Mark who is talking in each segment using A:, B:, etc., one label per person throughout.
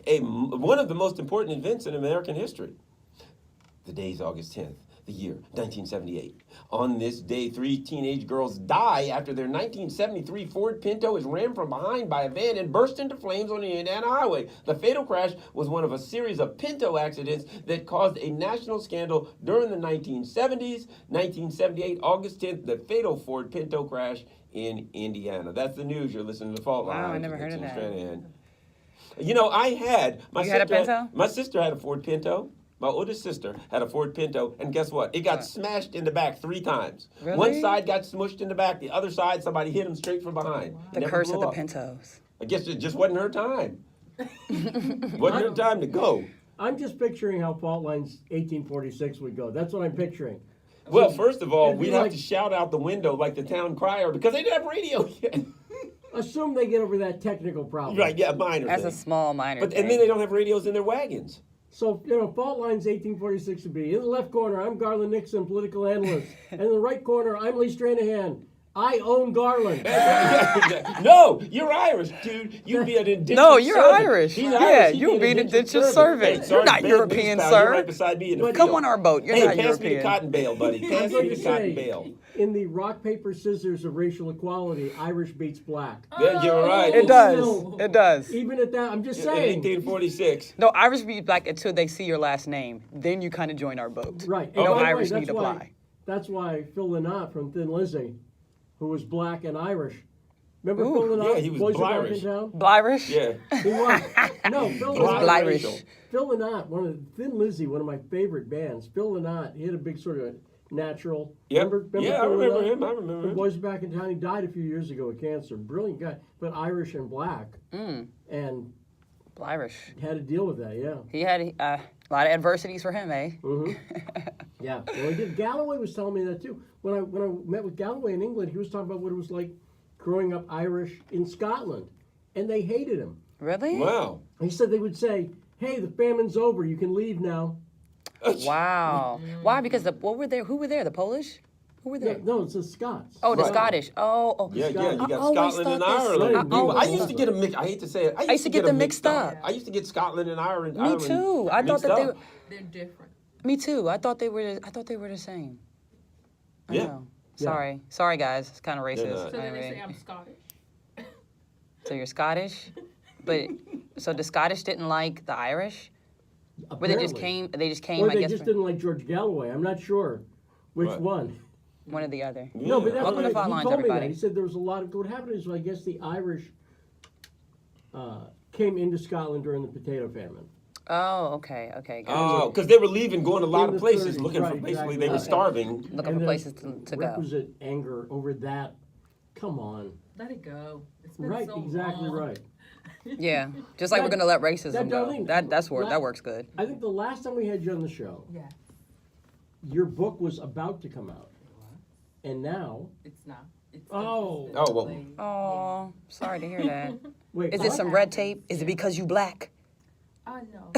A: one of the most important events in American history. The day's August 10th, the year 1978. On this day, 3 teenage girls die after their 1973 Ford Pinto is rammed from behind by a van and burst into flames on the Indiana highway. The fatal crash was one of a series of Pinto accidents that caused a national scandal during the 1970s. 1978, August 10th, the fatal Ford Pinto crash in Indiana. That's the news. You're listening to Fault Line.
B: Wow, I never heard of that.
A: Stranahan. You know, I had
B: You had a Pinto?
A: My sister had a Ford Pinto. My oldest sister had a Ford Pinto, and guess what? It got smashed in the back 3 times.
B: Really?
A: One side got smushed in the back. The other side, somebody hit him straight from behind.
B: The
A: Never
B: curse
A: blew
B: of the
A: up.
B: Pintos.
A: I guess it just wasn't her time. Wasn't her time to go.
C: I'm just picturing how Fault Lines 1846 would go. That's what I'm picturing.
A: Well, first of all,
C: It'd be
A: we'd have
C: like-
A: to shout out the window like the town crier because they didn't have radio yet.
C: Assume they get over that technical problem.
A: Right, yeah, minor
B: That's
A: thing.
B: a small minor
A: But
B: thing.
A: and then they don't have radios in their wagons.
C: So, Fault Lines 1846 would be, in the left corner, I'm Garland Nixon, political analyst. And in the right corner, I'm Lee Stranahan. I own Garland.
A: No, you're Irish, dude. You'd be an indentured
B: No, you're
A: servant.
B: Irish.
A: He's
B: Yeah,
A: Irish. He'd
B: you'd be an indentured servant.
A: Hey, sorry,
B: You're not
A: bad
B: European,
A: news, pal.
B: sir.
A: You're right beside me in the
B: Come
A: field.
B: on our boat. You're
A: Hey,
B: not
A: pass
B: European.
A: me the cotton bale, buddy. Pass
C: I'm
A: me
C: going
A: the
C: to
A: cotton
C: say,
A: bale.
C: in the rock, paper, scissors of racial equality, Irish beats black.
A: Yeah, you're right.
B: It does.
C: No.
B: It does.
C: Even at that, I'm just
A: In
C: saying.
A: 1846.
B: No, Irish be black until they see your last name. Then you kind of join our boat.
C: Right.
B: No
C: And by the way,
B: Irish
C: that's
B: need to
C: why-
B: apply.
C: That's why Phil Lynott from Thin Lizzy, who was black and Irish. Remember
B: Ooh,
C: Phil Lynott?
A: yeah, he was
C: Boys Are Back
A: Blirish.
C: in Town?
B: Blirish?
A: Yeah.
C: He was. No, Phil
B: He was
C: Lynott.
B: Blirish.
C: Phil Lynott, one of the Thin Lizzy, one of my favorite bands. Phil Lynott, he had a big sort of natural.
A: Yep.
C: Remember
A: Yeah, I
C: Phil
A: remember
C: Lynott?
A: him. I remember
C: When
A: him.
C: Boys Are Back in Town, he died a few years ago of cancer. Brilliant guy, but Irish and black,
B: Mm,
C: and
B: Blirish.
C: had to deal with that. Yeah.
B: He had a lot of adversities for him, eh?
C: hmm Yeah. Well, he did. Galloway was telling me that too. When I met with Galloway in England, he was talking about what it was like growing up Irish in Scotland, and they hated him.
B: Really?
A: Wow.
C: He said they would say, "Hey, the famine's over. You can leave now."
B: Wow. Why? Because what were there? Who were there? The Polish? Who were
C: Yeah,
B: there?
C: no, it's the Scots.
B: Oh, the
A: Right.
B: Scottish. Oh.
A: Yeah, yeah, you got
B: I always
A: Scotland and
B: thought this-
A: Ireland.
C: I
A: Meanwhile, I
C: always
A: used to get a mix. I hate to say it.
B: I used to get them mixed up.
A: I used to get Scotland and Ireland.
B: Me too. I thought that they were.
D: They're different.
B: Me too. I thought they were. I thought they were the same. I
A: Yeah.
B: know.
C: Yeah.
B: Sorry, guys. It's kind of
A: They're
B: racist.
A: not.
D: So then they
B: Anyway.
D: say I'm Scottish.
B: So you're Scottish, but so the Scottish didn't like the Irish. Where they just
C: Apparently.
B: came. They just came.
C: Or
B: I
C: they
B: guess
C: just
B: for
C: didn't like George Galloway. I'm not sure which
A: Right.
C: one.
B: one or the other.
C: No, but that's
B: Welcome to
C: what
B: Fault
C: he
B: Lines,
C: told me that.
B: everybody.
C: He said there was a lot of what happened is I guess the Irish came into Scotland during the potato famine.
B: Oh, okay, okay. Gotcha.
A: Oh, because they were leaving, going a lot
C: In
A: of
C: the
A: places,
C: 30s,
A: looking for
C: right,
A: basically
C: exactly
A: they were
C: right.
A: starving.
B: Looking
C: And
B: for
C: there's
B: places to go.
C: requisite anger over that. Come on.
D: Let it go. It's been
C: Right,
D: so
C: exactly
D: long.
C: right.
B: Yeah, just like we're
C: That-
B: gonna let racism
C: that
B: go.
C: doesn't-
B: That works good.
C: I think the last time we had you on the show,
D: Yeah,
C: your book was about to come out. And now,
D: it's not. It's
C: Oh.
D: it's
A: Oh, well.
D: delayed.
B: Oh, sorry to hear that.
C: wait,
B: Is it
C: what?
B: some red tape? Is it because you black?
D: I know.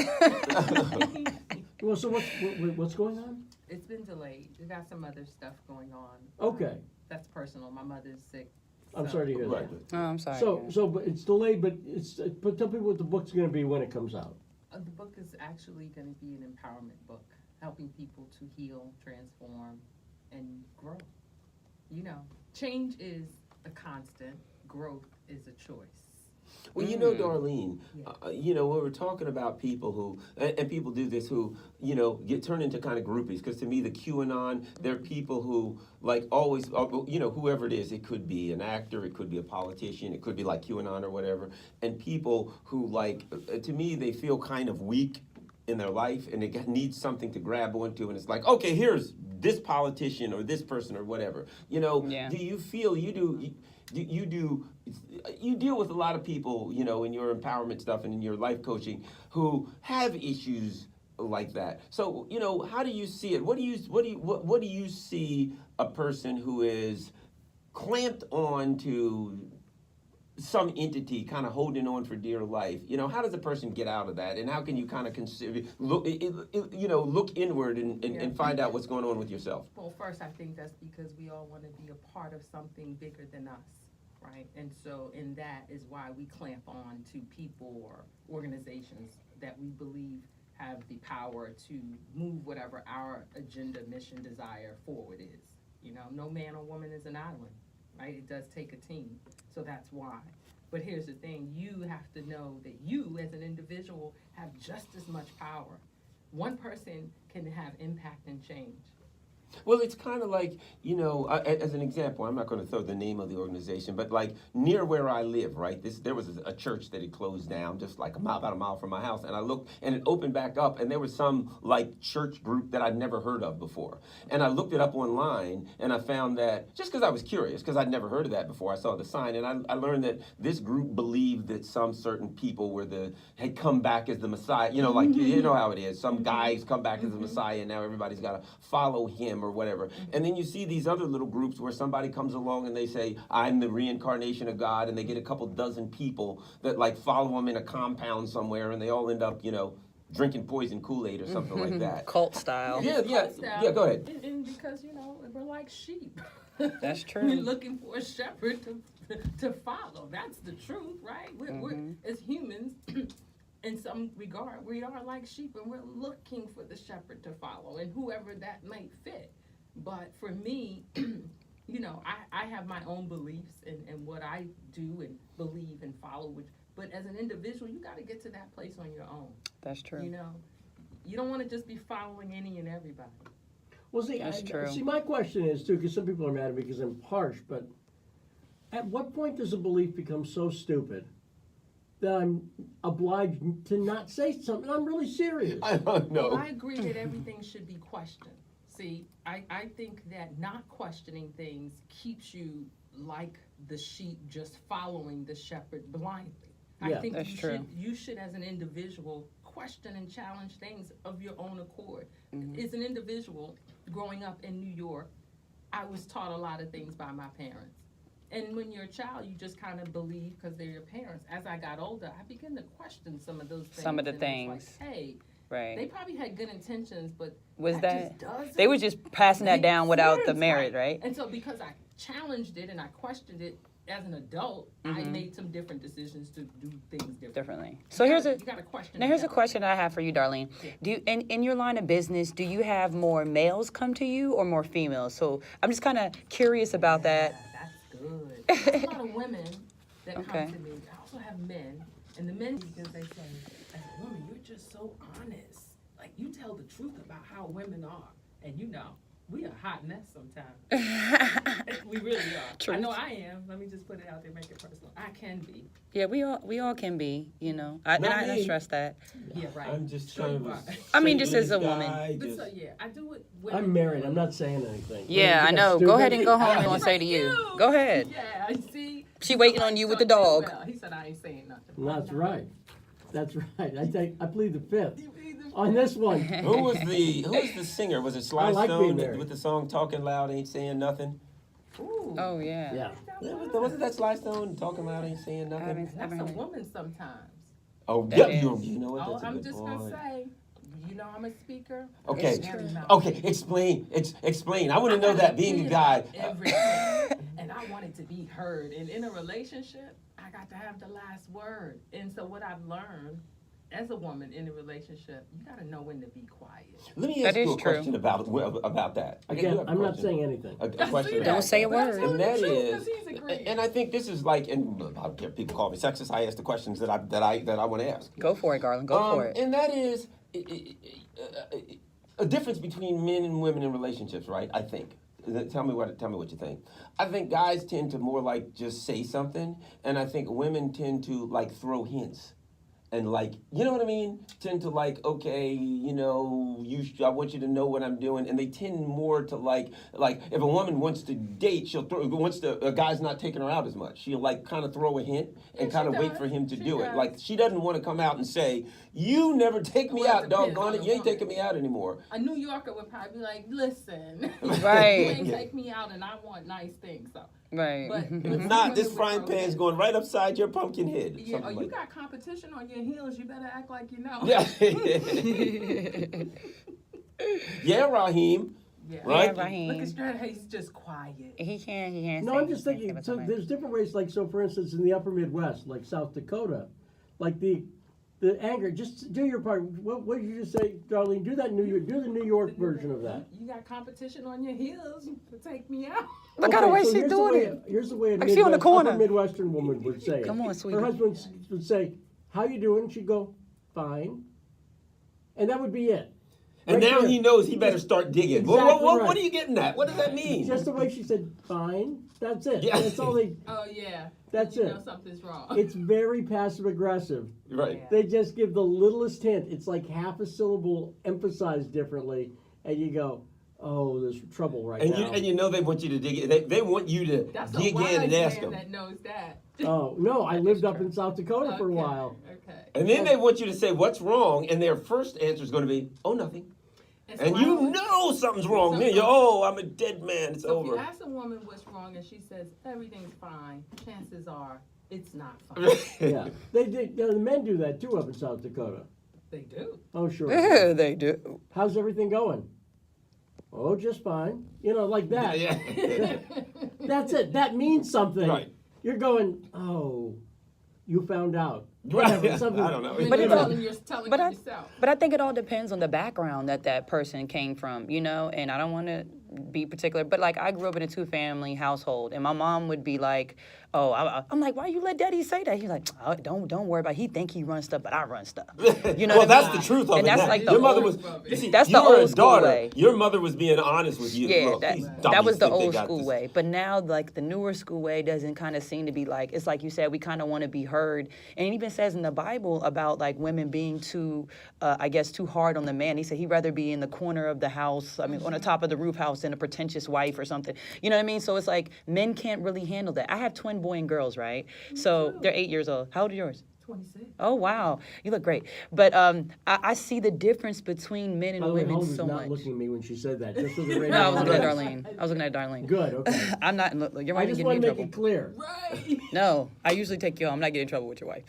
C: Well, so what's going on?
D: It's been delayed. We got some other stuff going on.
C: Okay.
D: That's personal. My mother's sick.
C: I'm
D: so-
C: sorry to hear
A: Right.
C: that.
B: Oh, I'm sorry.
C: But it's delayed, but but tell people what the book's going to be when it comes out.
D: The book is actually going to be an empowerment book, helping people to heal, transform, and grow. You know, change is a constant. Growth is a choice.
A: Well, you know, Darlene, you know, when we're talking about people who, and people do this who, you know, get turned into kind of groupies, because to me, the QAnon, they're people who, like, always, you know, whoever it is, it could be an actor, it could be a politician, it could be like QAnon or whatever, and people who, like, to me, they feel kind of weak in their life, and they need something to grab onto, and it's like, okay, here's this politician or this person or whatever. You know,
B: Yeah.
A: do you feel you deal with a lot of people, you know, in your empowerment stuff and in your life coaching who have issues like that. So, you know, how do you see it? What do you see a person who is clamped on to some entity kind of holding on for dear life? You know, how does a person get out of that? And how can you kind of consider, look inward and find out what's going on with yourself?
D: Well, first, I think that's because we all want to be a part of something bigger than us, right? And so, in that is why we clamp on to people or organizations that we believe have the power to move whatever our agenda, mission, desire forward is. You know, no man or woman is an island, right? It does take a team, so that's why. But here's the thing, you have to know that you as an individual have just as much power. One person can have impact and change.
A: Well, it's kind of like, you know, as an example, I'm not going to throw the name of the organization, but like near where I live, right? There was a church that had closed down just like about a mile from my house, and I looked, and it opened back up, and there was some like church group that I'd never heard of before, and I looked it up online, and I found that just because I was curious, because I'd never heard of that before, I saw the sign, and I learned that this group believed that some certain people had come back as the Messiah. You know, like you know how it is. Some guys come back as the Messiah, and now everybody's got to follow him or whatever. And then you see these other little groups where somebody comes along and they say, I'm the reincarnation of God, and they get a couple dozen people that like follow them in a compound somewhere, and they all end up, you know, drinking poison Kool-Aid or something like that.
B: Cult style.
A: Yeah, go ahead.
D: And because, you know, we're like sheep.
B: That's true.
D: We're looking for a shepherd to follow. That's the truth, right? We're as humans, in some regard, we are like sheep, and we're looking for the shepherd to follow, and whoever that might fit. But for me, you know, I have my own beliefs and what I do and believe and follow. But as an individual, you got to get to that place on your own.
B: That's true.
D: You know, you don't want to just be following any and everybody.
C: Well, see,
B: That's true.
C: see, my question is too, because some people are mad at me because I'm harsh, but at what point does a belief become so stupid that I'm obliged to not say something? I'm really serious.
A: I don't know.
D: Well, I agree that everything should be questioned. See, I think that not questioning things keeps you like the sheep just following the shepherd blindly.
C: Yeah,
D: I think
B: that's
D: you
B: true.
D: you should, as an individual, question and challenge things of your own accord. As an individual, growing up in New York, I was taught a lot of things by my parents. And when you're a child, you just kind of believe because they're your parents. As I got older, I began to question some of those things.
B: Some of the
D: and it's like,
B: things.
D: hey,
B: Right.
D: they probably had good intentions, but
B: Was
D: just doesn't
B: they were just passing that
D: make
B: down without the
D: sense,
B: merit, right?
D: And so because I challenged it and I questioned it as an adult, I made some different decisions to do things differently.
B: So
D: You gotta question
B: here's a
D: yourself.
B: question I have for you, Darlene.
D: Yeah.
B: Do you, in your line of business, do you have more males come to you or more females? So I'm just kind of curious about that.
D: That's good. There's a lot of women that
B: Okay.
D: come to me. I also have men, and the men because they say, as a woman, you're just so honest. Like you tell the truth about how women are, and you know. We a hot mess sometimes. We really are.
B: Truth.
D: I know I am. Let me just put it out there, make it personal. I can be.
B: Yeah, we all can be, you know. And I
A: me.
B: stress that.
D: Yeah, right.
A: I'm just
D: Sure
A: kind
D: you
A: of.
D: are.
B: I mean, just as a
A: guy,
B: woman.
D: But
A: just-
D: so yeah, I do it. Women
C: I'm married.
D: do.
C: I'm not saying anything.
B: Yeah, I
C: You
B: know.
C: got
B: Go ahead
C: stupid?
B: and go home. I'm gonna say to you. Go ahead.
D: Yeah, I see.
B: She waiting on you with the dog.
D: Well, he said I ain't saying nothing.
C: That's right. That's right. I plead the fifth
D: You either-
C: on this one.
A: Who was the singer? Was it Sly
C: I like being
A: Stone
C: married.
A: with the song "Talking Loud Ain't Saying Nothing"?
D: Ooh,
B: Oh yeah.
C: Yeah.
A: Wasn't that Sly Stone? "Talking Loud Ain't Saying
B: I
A: Nothing"?
B: haven't
D: that's a
B: heard it.
D: woman sometimes.
A: Oh,
B: That
A: yeah,
B: is.
A: you know what?
D: Oh,
A: That's a
D: I'm
A: good
D: just
A: point.
D: gonna say, you know, I'm a speaker.
A: Okay.
B: It's true.
A: Okay, explain. Explain. I want to know that being a guy.
D: And I wanted to be heard. And in a relationship, I got to have the last word. And so what I've learned as a woman in a relationship, you got to know when to be quiet.
A: Let me
B: That
A: ask you
B: is
A: a
B: true.
A: question about that. I
C: Again,
A: have a
C: I'm not
A: question.
C: saying anything.
A: A
D: I
A: question
D: see
A: about
B: Don't
D: that.
B: say a
A: that.
D: But I'm
B: word.
D: telling
A: And
D: the
A: that
D: truth
A: is,
D: 'cause he's agreeing.
A: and I think this is like, and I don't care if people call me sexist. I ask the questions that I want to ask.
B: Go for it, Garland. Go for it.
A: And that is a difference between men and women in relationships, right? I think. Tell me what you think. I think guys tend to more like just say something, and I think women tend to like throw hints. And like, you know what I mean? Tend to like, okay, you know, I want you to know what I'm doing. And they tend more to like if a woman wants to date, a guy's not taking her out as much. She'll like kind of throw a hint and
D: Yeah,
A: kind
D: she
A: of wait
D: does.
A: for him to
D: She
A: do it.
D: does.
A: Like she doesn't want to come out and say, you never take me
D: Well, it
A: out,
D: depends
A: doggone
D: on
A: it.
D: the
A: You ain't
D: woman.
A: taking me out anymore.
D: A New Yorker would probably be like, listen,
B: Right.
D: you ain't take me out and I want nice things. So,
B: Right.
D: but
A: If not, this frying pan's going right upside your pumpkin head.
D: Yeah,
A: Something
D: you
A: like
D: got competition on your heels. You better act like you know.
A: Yeah. Yeah, Raheem.
D: Yeah.
A: Right?
B: Yeah, Raheem.
D: Look at Strata, he's just quiet.
B: He can't.
C: No,
B: say-
C: I'm just
B: he can't
C: thinking.
B: give us
C: So
B: a
C: there's different ways. Like so, for instance, in the Upper Midwest, like South Dakota, like the anger. Just do your part. What did you just say, Darlene? Do that New York. Do the New York version of that.
D: You got competition on your heels to take me out.
B: Look at the way
C: so
B: she's
C: here's the
B: doing
C: way-
B: it.
C: Here's the way a
B: Like she on the corner.
C: upper Midwestern woman would say it.
B: Come on, sweetie.
C: Her husband would say, "How you doing?" She'd go, "Fine," and that would be it.
A: And
C: Right
A: now
C: there.
A: he knows he better start digging.
C: Exactly
A: What
C: right.
A: are you getting at? What does that mean?
C: Just the way she said, "Fine." That's it.
A: Yeah.
C: That's all they.
D: Oh yeah.
C: That's
D: you
C: it.
D: know something's wrong.
C: It's very passive aggressive.
A: Right.
D: Yeah.
C: They just give the littlest hint. It's like half a syllable emphasized differently, and you go, "Oh, there's trouble right now."
A: And you know they want you to dig in. They want you to
D: That's a
A: dig
D: wise
A: in and
D: man
A: ask them.
D: that knows that.
C: Oh no, I lived up in South Dakota for a
D: Okay,
C: while.
D: Okay.
A: And then they want you to say what's wrong, and their first answer is going to be, "Oh, nothing."
D: so
A: And
D: I
A: you
D: always-
A: know something's wrong. Then
D: Something-
A: you're, "Oh, I'm a dead man. It's
D: So if you
A: over."
D: ask a woman what's wrong and she says everything's fine, chances are it's not fine.
C: Yeah, the men do that too up in South Dakota.
D: They do.
C: Oh sure.
B: Yeah, they do.
C: How's everything going? Oh, just fine. You know, like that.
A: Yeah.
C: That's it. That means something.
A: Right.
C: You're going, oh, you found out.
A: Right.
C: Whatever, something.
A: I don't know.
D: When
B: But
D: you're
B: it-
D: telling
B: but I-
D: yourself.
B: But I think it all depends on the background that person came from, you know, and I don't want to be particular, but like I grew up in a two-family household, and my mom would be like, "Oh, I'm like, why you let Daddy say that?" He's like, "Oh, don't worry about it. He think he runs stuff, but I run stuff." You know
A: Well,
B: what I
A: that's
B: mean?
A: the truth of
B: And
A: it.
B: that's
A: Now,
B: like the
A: your mother
B: old-
A: was. You see,
B: That's
A: you
B: the
A: were a
B: old school
A: daughter.
B: way.
A: Your mother was being honest with you.
B: Yeah,
A: Look, these
B: that
A: dummies
B: was the
A: think they
B: old
A: got
B: school
A: this.
B: way. But now, like the newer school way doesn't kind of seem to be like, it's like you said, we kind of want to be heard. And it even says in the Bible about like women being too, I guess, too hard on the man. He said he'd rather be in the corner of the house, I mean, on the top of the roof house than a pretentious wife or something. You know what I mean? So it's like men can't really handle that. I have twin boy and girls, right? So they're 8 years old. How old are yours?
D: 26.
B: Oh, wow. You look great. But I see the difference between men and
C: By the way,
B: women
C: Holmes was
B: so
C: not
B: much.
C: looking at me when she said that. Just for the radio.
B: No, I was looking at Darlene. I was looking at Darlene.
C: Good, okay.
B: I'm not. Look, your
C: I
B: wife
C: just
B: getting
C: want
B: me
C: to
B: in
C: make
B: trouble.
C: it clear.
D: Right.
B: No, I usually take you home. I'm not getting in trouble with your wife.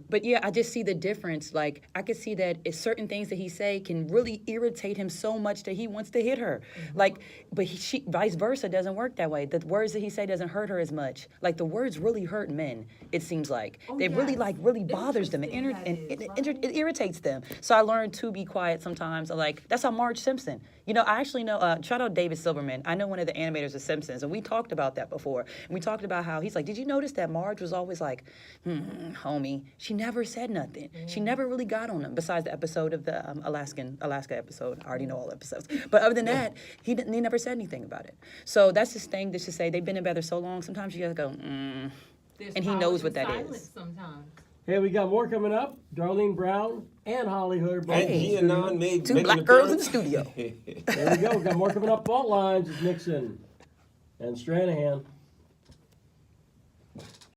B: But yeah, I just see the difference. Like I could see that it's certain things that he say can really irritate him so much that he wants to hit her. Like, but she vice versa doesn't work that way. The words that he say doesn't hurt her as much. Like the words really hurt men. It seems like they really
D: yes.
B: like really bothers them.
D: Interesting that is,
B: It irritates them. So I learned to be quiet sometimes. Like that's how Marge Simpson. You know, I actually know. Shout out David Silverman. I know one of the animators of Simpsons, and we talked about that before. And we talked about how he's like, did you notice that Marge was always like, homie. She never said nothing. She never really got on him. Besides the episode of the Alaska episode. I already know all episodes. But other than that, he never said anything about it. So that's his thing. Just to say they've been together so long. Sometimes you gotta go.
D: There's
B: And he
D: power
B: knows
D: in
B: what that
D: silence
B: is.
D: Sometimes.
C: Hey, we got more coming up. Darlene Brown and Holly Hood are both
A: And
C: in the
A: Gianon
C: studio.
A: made
B: Two
A: make an
B: black girls in the
A: appearance.
B: studio.
C: There we go. We got more coming up. Fault Lines with Nixon and Stranahan.